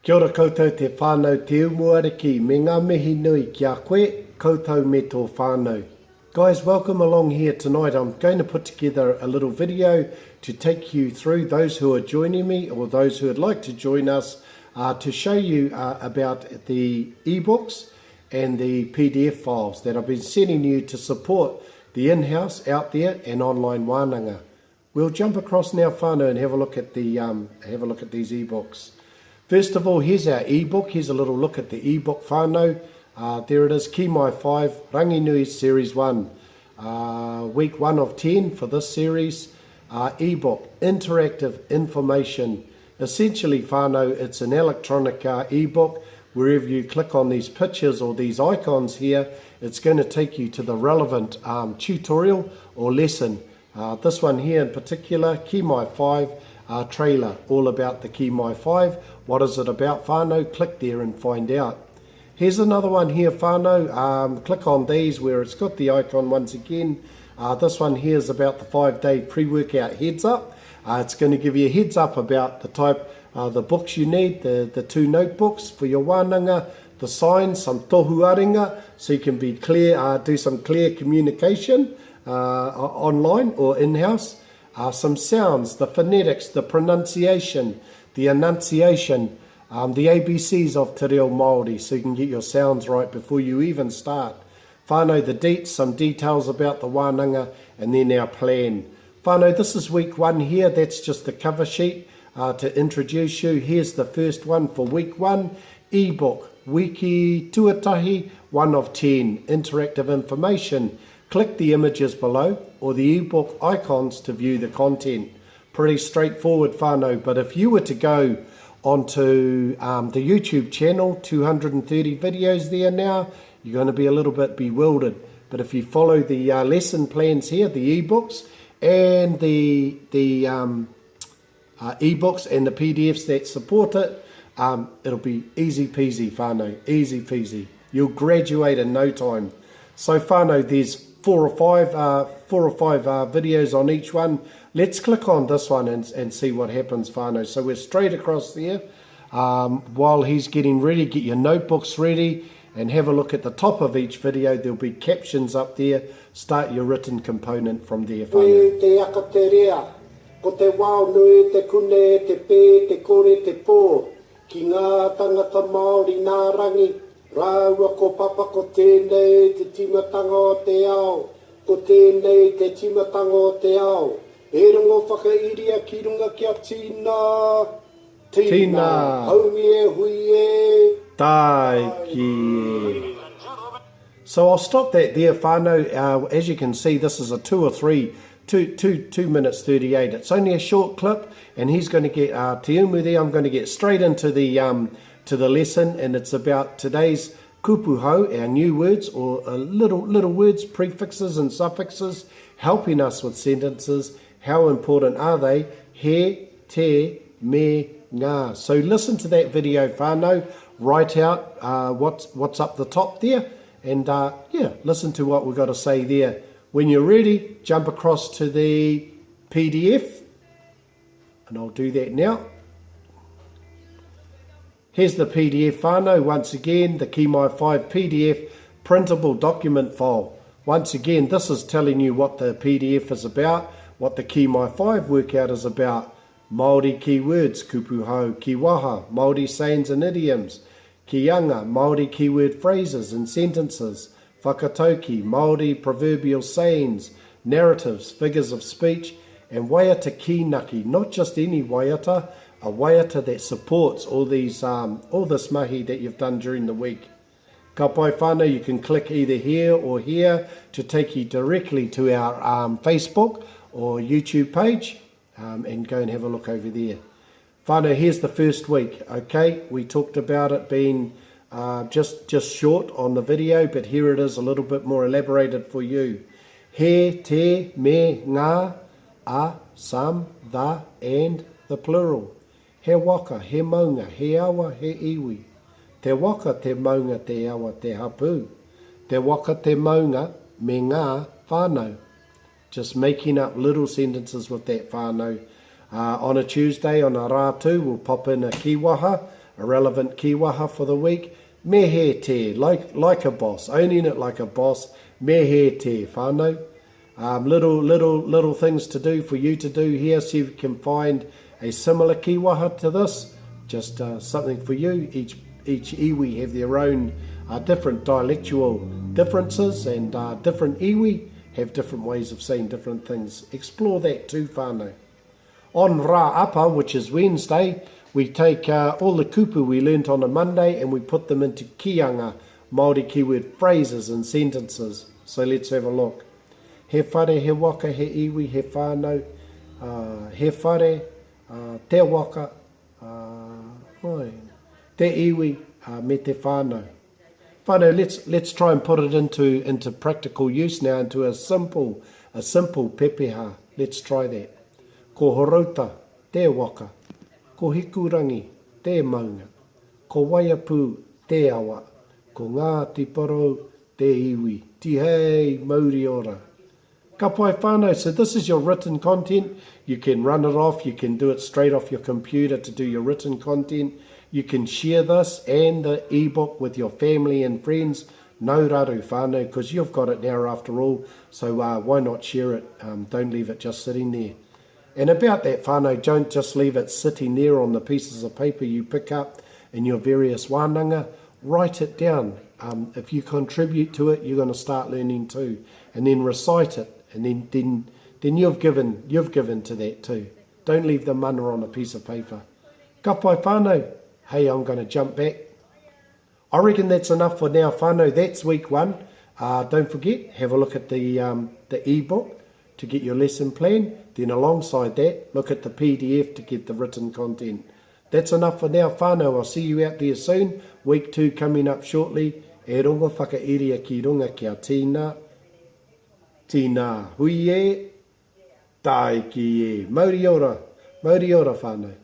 Kia ora koutou te whānau te-umu ariki, me ngā mihi nui kia koe, koutou me tō whānau. Guys, welcome along here tonight. I'm going to put together a little video to take you through, those who are joining me or those who would like to join us, to show you about the ebooks and the PDF files that I've been sending you to support the in-house, out there and online Wananga. We'll jump across now whānau and have a look at these ebooks. First of all, here's our ebook. Here's a little look at the ebook whānau. There it is, Kiimai 5, Ranginui Series 1. Week 1 of 10 for this series. Ebook, interactive information. Essentially, whānau, it's an electronic ebook. Wherever you click on these pictures or these icons here, it's going to take you to the relevant tutorial or lesson. This one here in particular, Kiimai 5. Trailer, all about the Kiimai 5. What is it about, whānau? Click there and find out. Here's another one here, whānau. Click on these where it's got the icon once again. This one here is about the 5-day pre-workout heads up. It's going to give you a heads up about the type, the books you need, the 2 notebooks for your Wananga, the signs, some tohu aringa, so you can be clear, do some clear communication online or in-house. Some sounds, the phonetics, the pronunciation, the enunciation, the ABCs of te reo Maori, so you can get your sounds right before you even start. Whānau, the deets, some details about the Wananga, and then our plan. Whānau, this is week 1 here. That's just the cover sheet to introduce you. Here's the first one for week 1. Ebook, Wiki Tuatahi, 1 of 10. Interactive information. Click the images below or the ebook icons to view the content. Pretty straightforward, whānau, but if you were to go onto the YouTube channel, 230 videos there now, you're going to be a little bit bewildered. But if you follow the lesson plans here, the ebooks and the ebooks and the PDFs that support it, it'll be easy peasy, whānau, easy peasy. You'll graduate in no time. So whānau, there's 4 or 5 videos on each one. Let's click on this one and see what happens, whānau. So we're straight across there. While he's getting ready, get your notebooks ready and have a look at the top of each video. There'll be captions up there. Start your written component from there, whānau. Te AOTEAROA, ko te wao nui, te kune, te pē, te kore, te pō, ki ngā tangata Maori nā rangi. Rāua ko papa ko tēnei te timatanga o te ao, ko tēnei te timatanga o te ao. E rongo whakairia ki runga kia tīna, tīna, haumi e hui e, taiki. So I'll stop that there, whānau. As you can see, this is a 2 minutes 38. It's only a short clip, and he's going to get te-umu there. I'm going to get straight into the lesson, and it's about today's kupuhau, our new words or little words, prefixes and suffixes, helping us with sentences. How important are they? He, te, me, ngā. So listen to that video, whānau. Write out what's up the top there, and yeah, listen to what we've got to say there. When you're ready, jump across to the PDF, and I'll do that now. Here's the PDF, whānau. Once again, the Kiimai 5 PDF printable document file. Once again, this is telling you what the PDF is about, what the Kiimai 5 workout is about. Maori keywords, kupuhau, kiwaha, Maori sayings and idioms, kianga, Maori keyword phrases and sentences, whakatauki, Maori proverbial sayings, narratives, figures of speech, and waiata kinaki, not just any waiata, a waiata that supports all this mahi that you've done during the week. Ka pai whānau, you can click either here or here to take you directly to our Facebook or YouTube page, and go and have a look over there. Whānau, here's the first week. Okay, we talked about it being just short on the video, but here it is a little bit more elaborated for you. He, te, me, ngā, a, some, the, and the plural. He waka, he maunga, he awa, he iwi. Te waka, te maunga, te awa, te hapu. Te waka, te maunga, me ngā, whānau. Just making up little sentences with that whānau. On a Tuesday, on a rātu, we'll pop in a kiwaha, a relevant kiwaha for the week. Me he te, like a boss, owning it like a boss. Me he te, whānau. Little things to do for you to do here. See if you can find a similar kiwaha to this. Just something for you. Each iwi have their own different dialectual differences, and different iwi have different ways of saying different things. Explore that too, whānau. On Rā Apa, which is Wednesday, we take all the kupu we learnt on a Monday and we put them into kianga, Maori keyword phrases and sentences. So let's have a look. He whare, he waka, he iwi, he whānau, he whare, te waka, te iwi, me te whānau. Whānau, let's try and put it into practical use now, into a simple pepeha. Let's try that. Ko horauta, te waka. Ko hikurangi, te maunga. Ko waiapu, te awa. Ko ngā tiparo, te iwi. Tihei, Maori ora. Ka pai whānau, so this is your written content. You can run it off, you can do it straight off your computer to do your written content. You can share this and the ebook with your family and friends. No raru whānau, because you've got it now after all, so why not share it? Don't leave it just sitting there. And about that whānau, don't just leave it sitting there on the pieces of paper you pick up in your various wananga. Write it down. If you contribute to it, you're going to start learning too. And then recite it, and then you've given to that too. Don't leave the mana on a piece of paper. Ka pai whānau. Hey, I'm going to jump back. I reckon that's enough for now, whānau. That's week 1. Don't forget, have a look at the ebook to get your lesson plan. Then alongside that, look at the PDF to get the written content. That's enough for now, whānau. I'll see you out there soon. Week 2 coming up shortly. E rongo whakairia ki runga kia tīna. Tīna hui e, tai ki e. Mauri ora whānau.